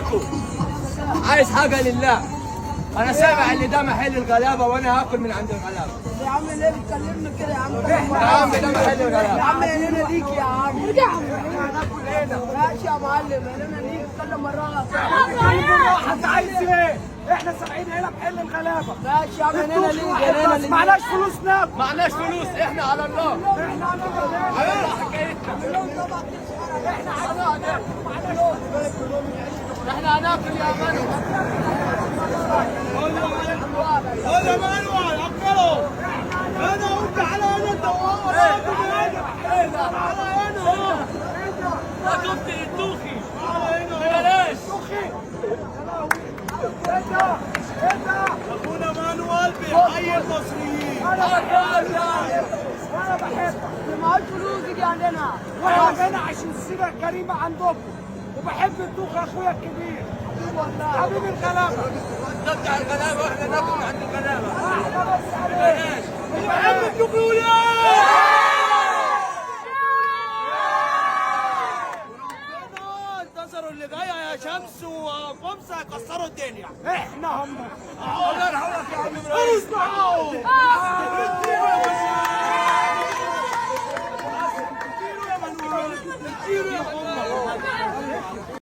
معاكم. عايز حاجه لله. انا سامع ان ده محل الغلابه وانا هاكل من عند الغلابه. يا عم ليه بتكلمنا كده يا عم؟ يا عم ده محل الغلابه. يا عم هنا ليك يا عم. ارجع. احنا هناكل هنا. ماشي يا معلم هنا ليك. اتكلم مره واحده. انت عايز ايه؟ احنا سامعين هنا محل الغلابه. ماشي يا عم هنا ليك. هنا ليك. معناش فلوس ناكل. معناش فلوس، احنا على الله. احنا على الله حكايتنا. احنا هناكل يا منو. خد يا منوال اكله. انا وانت على هنا انت على هنا. ما كنت الدوخي. على هنا بلاش. اخونا مانوال بيحيي المصريين. وانا بحبك. معاش فلوس يجي عندنا. وانا هنا عشان السيره الكريمه عندكم وبحب الدوخ اخويا الكبير. حبيب الغلابه. ده بتاع الغلابه واحنا ناكل من عند الغلابه. بلاش. بحب الدوخ يا انتظروا اللي جايه يا شمس وقمصه يكسروا الدنيا. احنا هم. الله يرحمك يا عم ابراهيم.